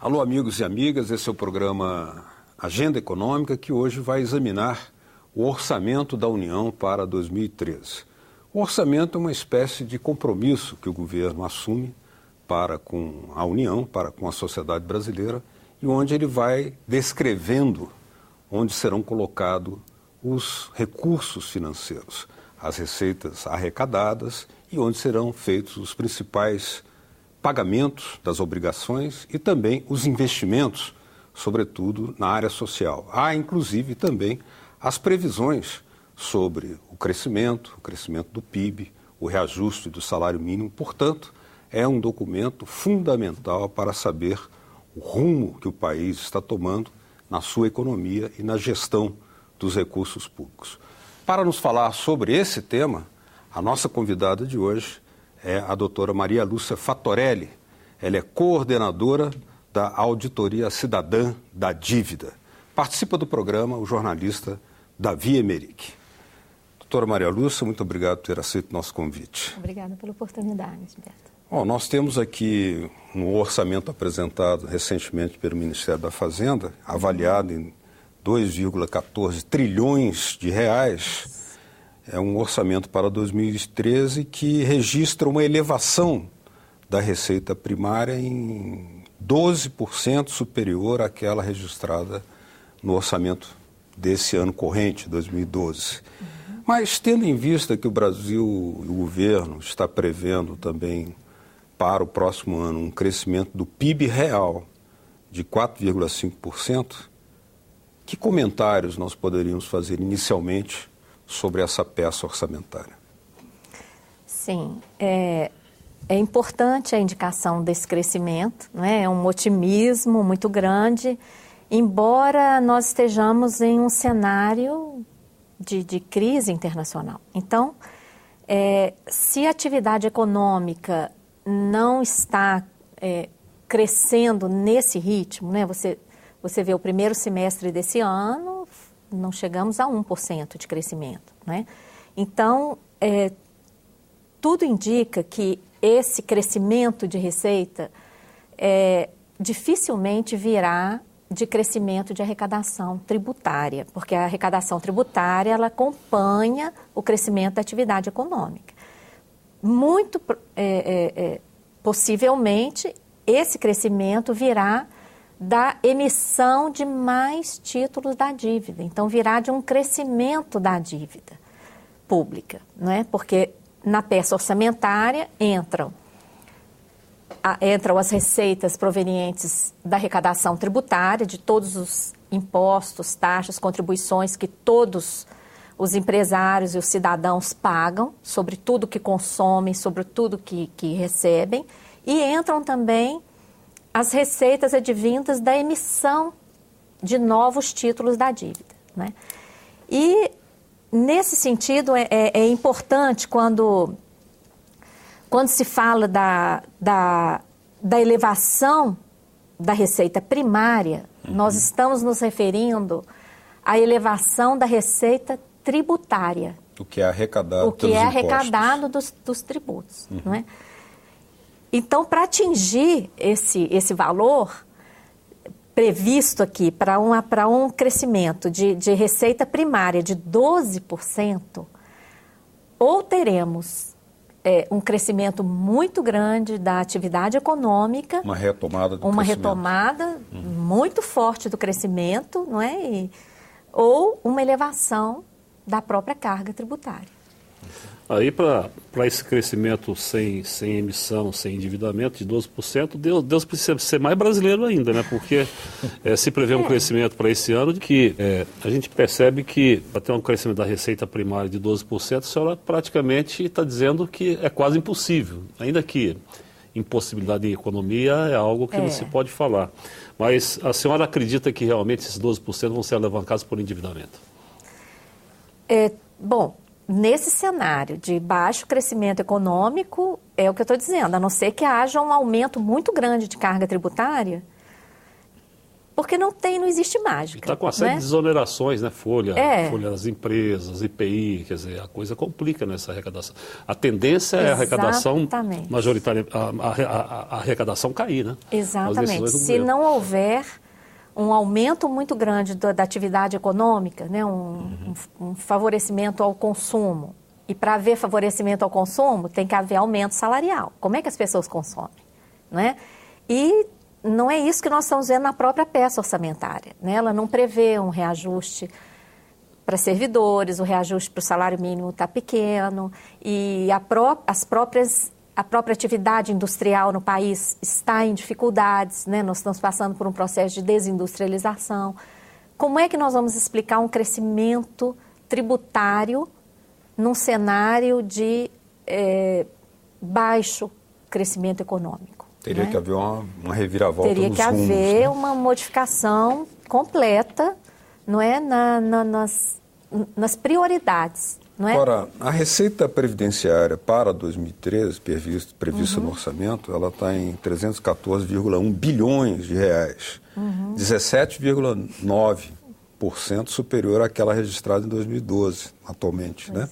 Alô, amigos e amigas, esse é o programa Agenda Econômica, que hoje vai examinar o orçamento da União para 2013. O orçamento é uma espécie de compromisso que o governo assume para com a União, para com a sociedade brasileira, e onde ele vai descrevendo onde serão colocados os recursos financeiros, as receitas arrecadadas e onde serão feitos os principais pagamentos das obrigações e também os investimentos, sobretudo na área social. Há, inclusive, também as previsões sobre o crescimento do PIB, o reajuste do salário mínimo. Portanto, é um documento fundamental para saber o rumo que o país está tomando na sua economia e na gestão dos recursos públicos. Para nos falar sobre esse tema, a nossa convidada de hoje é a doutora Maria Lúcia Fattorelli. Ela é coordenadora da Auditoria Cidadã da Dívida. Participa do programa o jornalista Davi Emerick. Doutora Maria Lúcia, muito obrigado por ter aceito o nosso convite. Obrigada pela oportunidade, Gilberto. Bom, nós temos aqui um orçamento apresentado recentemente pelo Ministério da Fazenda, avaliado em 2,14 trilhões de reais. É um orçamento para 2013 que registra uma elevação da receita primária em 12% superior àquela registrada no orçamento desse ano corrente, 2012. Mas, tendo em vista que o Brasil e o governo está prevendo também para o próximo ano um crescimento do PIB real de 4,5%, que comentários nós poderíamos fazer inicialmente sobre essa peça orçamentária? Sim, é importante a indicação desse crescimento, né? É um otimismo muito grande, embora nós estejamos em um cenário de crise internacional. Então, se a atividade econômica não está crescendo nesse ritmo, né? Você vê o primeiro semestre desse ano, não chegamos a 1% de crescimento, né? Então, tudo indica que esse crescimento de receita dificilmente virá de crescimento de arrecadação tributária, porque a arrecadação tributária ela acompanha o crescimento da atividade econômica. Muito possivelmente, esse crescimento virá da emissão de mais títulos da dívida. Então, virá de um crescimento da dívida pública, né? Porque na peça orçamentária entram as receitas provenientes da arrecadação tributária, de todos os impostos, taxas, contribuições que todos os empresários e os cidadãos pagam sobre tudo que consomem, sobre tudo que recebem, e entram também as receitas advindas da emissão de novos títulos da dívida, né? E, nesse sentido, é importante quando se fala da elevação da receita primária, nós estamos nos referindo à elevação da receita tributária. O que é arrecadado O que é arrecadado dos tributos, não é? Então, para atingir esse valor previsto aqui para um crescimento de receita primária de 12%, ou teremos um crescimento muito grande da atividade econômica, uma retomada muito forte do crescimento, não é? Ou uma elevação da própria carga tributária. Aí, para esse crescimento sem emissão, sem endividamento de 12%, Deus precisa ser mais brasileiro ainda, né? Porque se prevê um crescimento para esse ano de que a gente percebe que para ter um crescimento da receita primária de 12%, a senhora praticamente está dizendo que é quase impossível, ainda que impossibilidade em economia é algo que não se pode falar. Mas a senhora acredita que realmente esses 12% vão ser alavancados por endividamento? Bom, nesse cenário de baixo crescimento econômico, é o que eu estou dizendo, a não ser que haja um aumento muito grande de carga tributária, Porque não existe mágica. Está com uma série né? de desonerações, né? Folha das empresas, IPI, quer dizer, a coisa complica nessa arrecadação. A tendência é a arrecadação majoritária, a arrecadação cair, né? Exatamente. Se não houver um aumento muito grande da atividade econômica, né? Um favorecimento ao consumo. E para haver favorecimento ao consumo, tem que haver aumento salarial. Como é que as pessoas consomem? Né? E não é isso que nós estamos vendo na própria peça orçamentária. Né? Ela não prevê um reajuste para servidores, o reajuste para o salário mínimo está pequeno, e a própria atividade industrial no país está em dificuldades, né? Nós estamos passando por um processo de desindustrialização. Como é que nós vamos explicar um crescimento tributário num cenário de baixo crescimento econômico? Teria né? que haver uma reviravolta Teria nos que rumos, haver né? uma modificação completa, não é, nas prioridades. Não é? Ora, a receita previdenciária para 2013, prevista no orçamento, ela está em 314,1 bilhões de reais, 17,9% superior àquela registrada em 2012, atualmente. Né?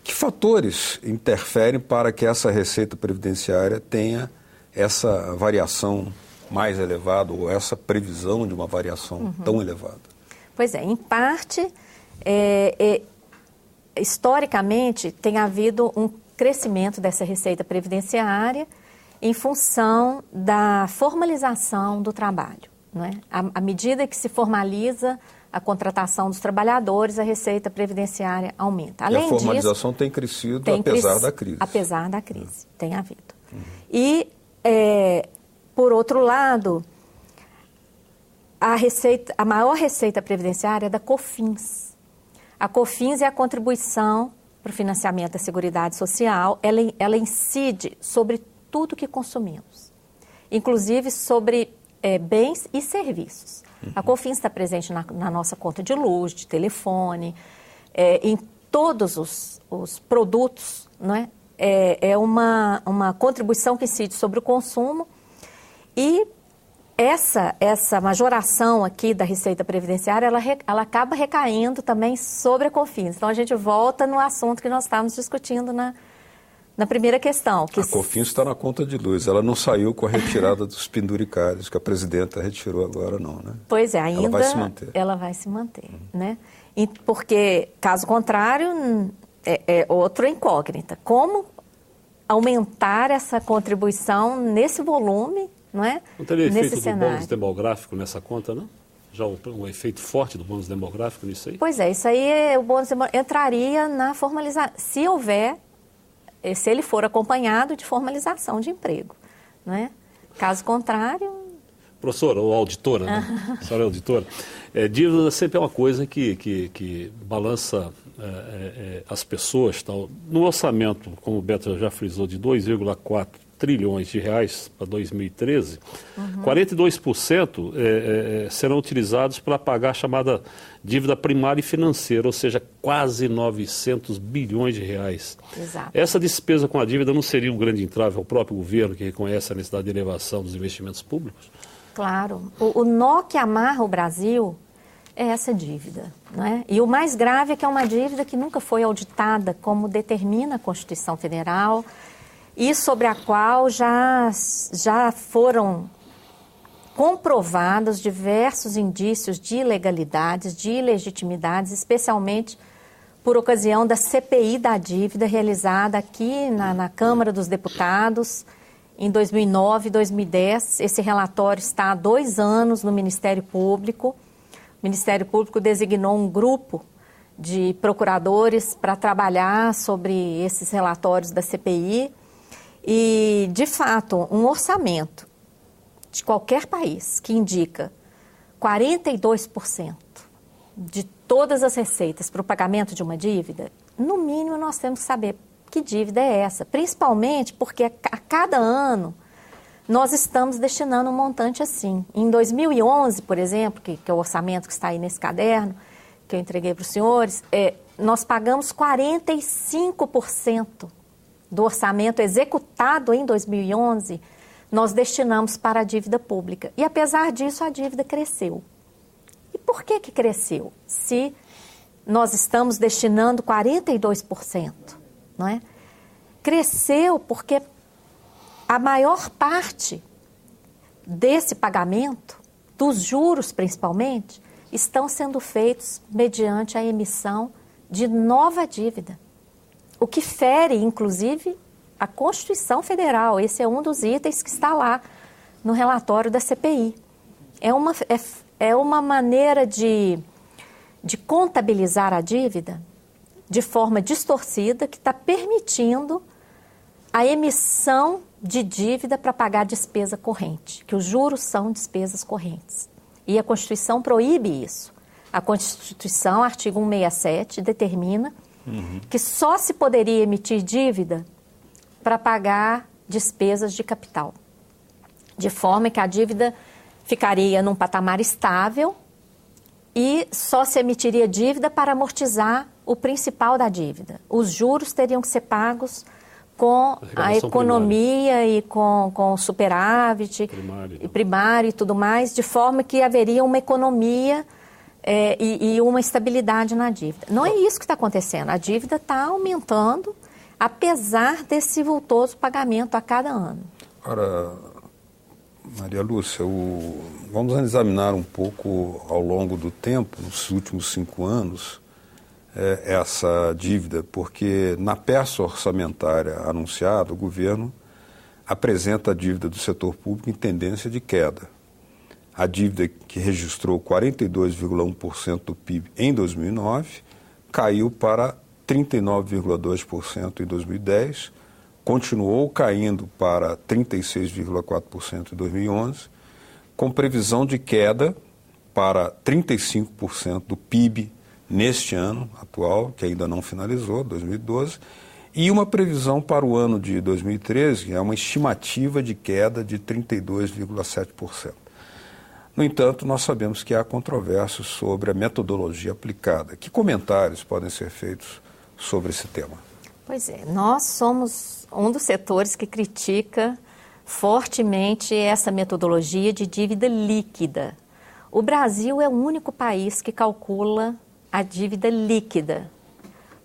Que fatores interferem para que essa receita previdenciária tenha essa variação mais elevada ou essa previsão de uma variação tão elevada? Pois é, em parte, historicamente, tem havido um crescimento dessa receita previdenciária em função da formalização do trabalho. Não é? À medida que se formaliza a contratação dos trabalhadores, a receita previdenciária aumenta. Além disso, a formalização tem crescido apesar da crise. Apesar da crise, tem havido. E, por outro lado, a maior receita previdenciária é da COFINS. A COFINS é a contribuição para o financiamento da Seguridade Social. Ela incide sobre tudo que consumimos, inclusive sobre bens e serviços. A COFINS está presente na nossa conta de luz, de telefone, em todos os produtos, não é? É uma contribuição que incide sobre o consumo, e essa majoração aqui da receita previdenciária, ela acaba recaindo também sobre a COFINS. Então, a gente volta no assunto que nós estávamos discutindo na primeira questão. A COFINS está na conta de luz, ela não saiu com a retirada dos penduricários, que a presidenta retirou agora não, né? Pois é, ainda ela vai se manter. Ela vai se manter, né? Porque, caso contrário, é outra incógnita. Como aumentar essa contribuição nesse volume, não é? Não teria nesse efeito cenário. do bônus demográfico nessa conta, não? Já um efeito forte do bônus demográfico nisso aí? Pois é, isso aí o bônus entraria na formalização, se ele for acompanhado de formalização de emprego, não é? Caso contrário... Professora ou auditora, né? A senhora é auditora. Dívida sempre é uma coisa que balança as pessoas. Tal. No orçamento, como o Beto já frisou, de 2,4 trilhões de reais para 2013, 42% serão utilizados para pagar a chamada dívida primária e financeira, ou seja, quase 900 bilhões de reais. Exato. Essa despesa com a dívida não seria um grande entrave ao próprio governo, que reconhece a necessidade de elevação dos investimentos públicos? Claro. O nó que amarra o Brasil é essa dívida, não é? E o mais grave é que é uma dívida que nunca foi auditada, como determina a Constituição Federal, e sobre a qual já foram comprovados diversos indícios de ilegalidades, de ilegitimidades, especialmente por ocasião da CPI da dívida realizada aqui na Câmara dos Deputados em 2009 e 2010. Esse relatório está há 2 anos no Ministério Público. O Ministério Público designou um grupo de procuradores para trabalhar sobre esses relatórios da CPI. E, de fato, um orçamento de qualquer país que indica 42% de todas as receitas para o pagamento de uma dívida, no mínimo nós temos que saber que dívida é essa, principalmente porque a cada ano nós estamos destinando um montante assim. Em 2011, por exemplo, que é o orçamento que está aí nesse caderno, que eu entreguei para os senhores, nós pagamos 45% do orçamento executado em 2011 nós destinamos para a dívida pública. E, apesar disso, a dívida cresceu. E por que cresceu? Se nós estamos destinando 42%, não é? Cresceu porque a maior parte desse pagamento, dos juros principalmente, estão sendo feitos mediante a emissão de nova dívida. O que fere, inclusive, a Constituição Federal. Esse é um dos itens que está lá no relatório da CPI. É uma maneira de contabilizar a dívida de forma distorcida que está permitindo a emissão de dívida para pagar despesa corrente, que os juros são despesas correntes. E a Constituição proíbe isso. A Constituição, artigo 167, determina que só se poderia emitir dívida para pagar despesas de capital, de forma que a dívida ficaria num patamar estável e só se emitiria dívida para amortizar o principal da dívida. Os juros teriam que ser pagos com a economia primária. E com o superávit primário e tudo mais, de forma que haveria uma economia e uma estabilidade na dívida. Não é isso que está acontecendo. A dívida está aumentando, apesar desse vultoso pagamento a cada ano. Ora, Maria Lúcia, vamos examinar um pouco ao longo do tempo, nos últimos 5 anos, essa dívida, porque na peça orçamentária anunciada, o governo apresenta a dívida do setor público em tendência de queda. A dívida que registrou 42,1% do PIB em 2009 caiu para 39,2% em 2010, continuou caindo para 36,4% em 2011, com previsão de queda para 35% do PIB neste ano atual, que ainda não finalizou, 2012, e uma previsão para o ano de 2013, que é uma estimativa de queda de 32,7%. No entanto, nós sabemos que há controvérsias sobre a metodologia aplicada. Que comentários podem ser feitos sobre esse tema? Pois é, nós somos um dos setores que critica fortemente essa metodologia de dívida líquida. O Brasil é o único país que calcula a dívida líquida,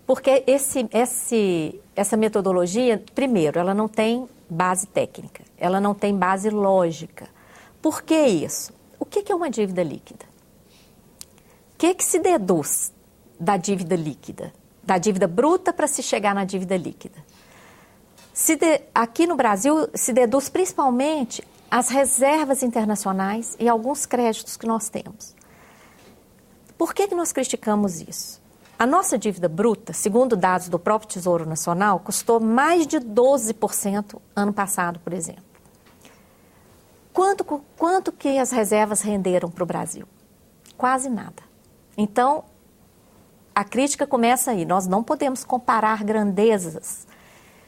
porque essa metodologia, primeiro, ela não tem base técnica, ela não tem base lógica. Por que isso? O que é uma dívida líquida? O que se deduz da dívida líquida? Da dívida bruta para se chegar na dívida líquida? Aqui no Brasil se deduz principalmente as reservas internacionais e alguns créditos que nós temos. Por que nós criticamos isso? A nossa dívida bruta, segundo dados do próprio Tesouro Nacional, custou mais de 12% ano passado, por exemplo. Quanto que as reservas renderam para o Brasil? Quase nada. Então, a crítica começa aí. Nós não podemos comparar grandezas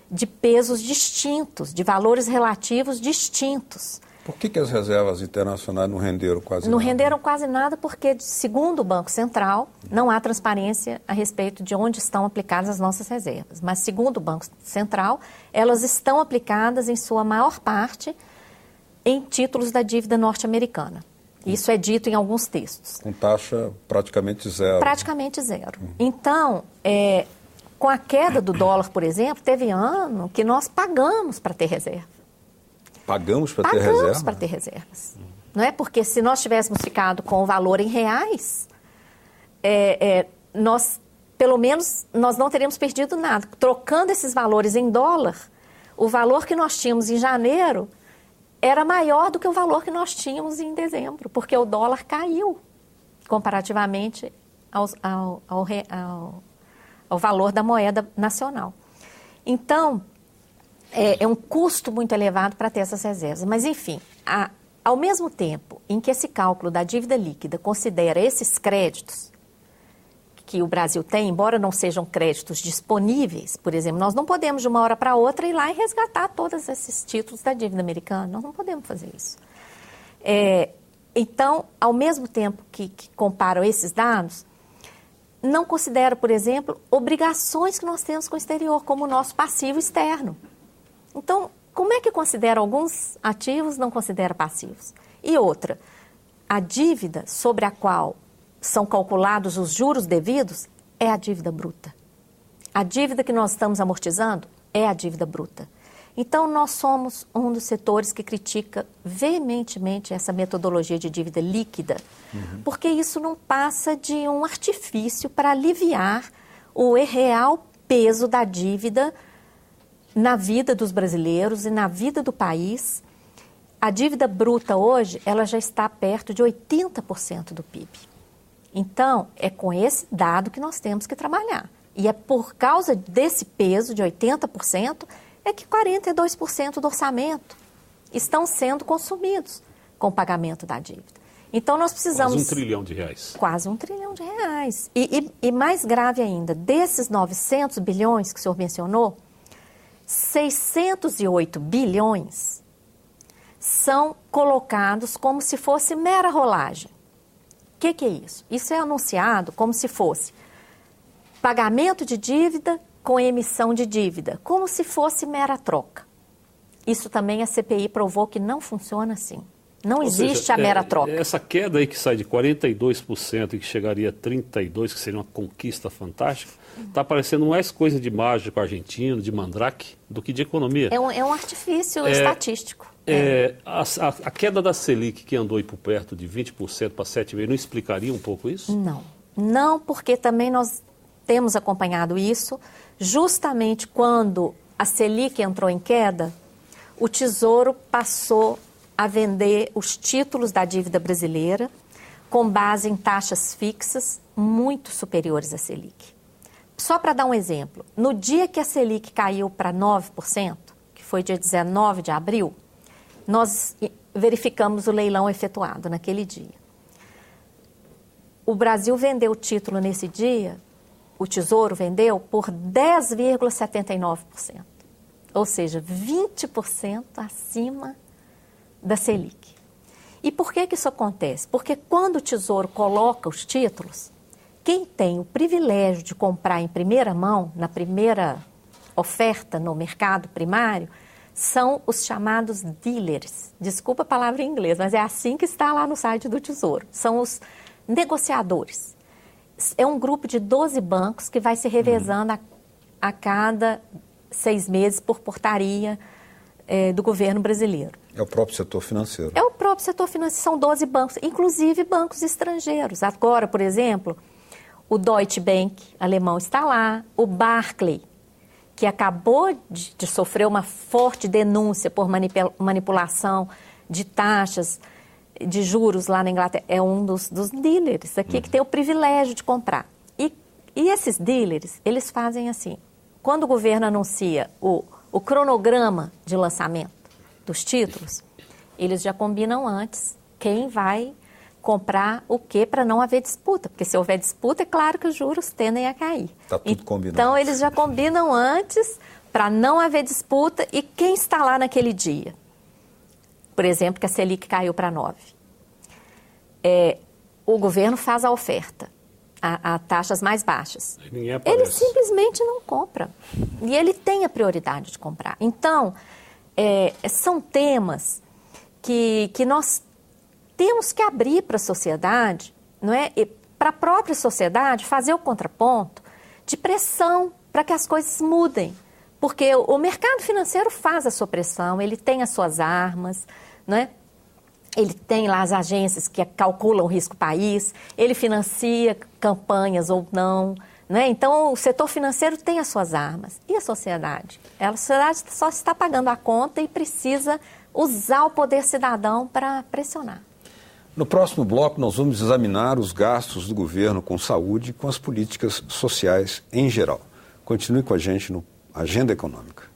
de pesos distintos, de valores relativos distintos. Por que as reservas internacionais não renderam quase nada? Não renderam quase nada porque, segundo o Banco Central, não há transparência a respeito de onde estão aplicadas as nossas reservas. Mas, segundo o Banco Central, elas estão aplicadas, em sua maior parte, em títulos da dívida norte-americana. Isso é dito em alguns textos. Com taxa praticamente zero. Praticamente zero. Então, com a queda do dólar, por exemplo, teve ano que nós pagamos para ter reserva. Pagamos para ter reserva? Pagamos para ter reservas. Não é? Porque se nós tivéssemos ficado com o valor em reais, nós, pelo menos, nós não teríamos perdido nada. Trocando esses valores em dólar, o valor que nós tínhamos em janeiro era maior do que o valor que nós tínhamos em dezembro, porque o dólar caiu comparativamente ao valor da moeda nacional. Então, é um custo muito elevado para ter essas reservas. Mas, enfim, ao mesmo tempo em que esse cálculo da dívida líquida considera esses créditos que o Brasil tem, embora não sejam créditos disponíveis, por exemplo, nós não podemos de uma hora para outra ir lá e resgatar todos esses títulos da dívida americana. Nós não podemos fazer isso. Então, ao mesmo tempo que comparam esses dados, não considero, por exemplo, obrigações que nós temos com o exterior, como o nosso passivo externo. Então, como é que considera alguns ativos, não considera passivos? E outra, a dívida sobre a qual são calculados os juros devidos é a dívida bruta. A dívida que nós estamos amortizando é a dívida bruta. Então, nós somos um dos setores que critica veementemente essa metodologia de dívida líquida, porque isso não passa de um artifício para aliviar o real peso da dívida na vida dos brasileiros e na vida do país. A dívida bruta hoje, ela já está perto de 80% do PIB. Então, é com esse dado que nós temos que trabalhar. E é por causa desse peso de 80%, é que 42% do orçamento estão sendo consumidos com o pagamento da dívida. Então, nós precisamos... Quase R$1 trilhão. Quase R$1 trilhão. E mais grave ainda, desses 900 bilhões que o senhor mencionou, 608 bilhões são colocados como se fosse mera rolagem. O que é isso? Isso é anunciado como se fosse pagamento de dívida com emissão de dívida, como se fosse mera troca. Isso também a CPI provou que não funciona assim. Não existe a mera troca. Essa queda aí que sai de 42% e que chegaria a 32%, que seria uma conquista fantástica, está parecendo mais coisa de mágico argentino, de mandrake, do que de economia. É um artifício estatístico. A queda da Selic, que andou aí por perto de 20% para 7,5%, não explicaria um pouco isso? Não, porque também nós temos acompanhado isso. Justamente quando a Selic entrou em queda, o Tesouro passou a vender os títulos da dívida brasileira com base em taxas fixas muito superiores à Selic. Só para dar um exemplo, no dia que a Selic caiu para 9%, que foi dia 19 de abril, nós verificamos o leilão efetuado naquele dia. O Brasil vendeu o título nesse dia, o Tesouro vendeu por 10,79%, ou seja, 20% acima da Selic. E por que isso acontece? Porque quando o Tesouro coloca os títulos, quem tem o privilégio de comprar em primeira mão, na primeira oferta no mercado primário, são os chamados dealers. Desculpa a palavra em inglês, mas é assim que está lá no site do Tesouro. São os negociadores. É um grupo de 12 bancos que vai se revezando a cada 6 meses por portaria do governo brasileiro. É o próprio setor financeiro. É o próprio setor financeiro, são 12 bancos, inclusive bancos estrangeiros. Agora, por exemplo, o Deutsche Bank alemão está lá, o Barclays, que acabou de sofrer uma forte denúncia por manipulação de taxas de juros lá na Inglaterra, é um dos dealers aqui que tem o privilégio de comprar. E esses dealers, eles fazem assim, quando o governo anuncia o cronograma de lançamento dos títulos, eles já combinam antes quem vai comprar o quê para não haver disputa, porque se houver disputa, é claro que os juros tendem a cair. Está tudo combinado. Então, eles já combinam antes para não haver disputa e quem está lá naquele dia. Por exemplo, que a Selic caiu para 9%. O governo faz a oferta a taxas mais baixas. Ele simplesmente não compra. E ele tem a prioridade de comprar. Então, são temas que nós temos que abrir para a sociedade, não é? E para a própria sociedade fazer o contraponto de pressão para que as coisas mudem. Porque o mercado financeiro faz a sua pressão, ele tem as suas armas, não é? Ele tem lá as agências que calculam o risco país, ele financia campanhas ou não, né? Então, o setor financeiro tem as suas armas. E a sociedade? A sociedade só está pagando a conta e precisa usar o poder cidadão para pressionar. No próximo bloco, nós vamos examinar os gastos do governo com saúde e com as políticas sociais em geral. Continue com a gente no Agenda Econômica.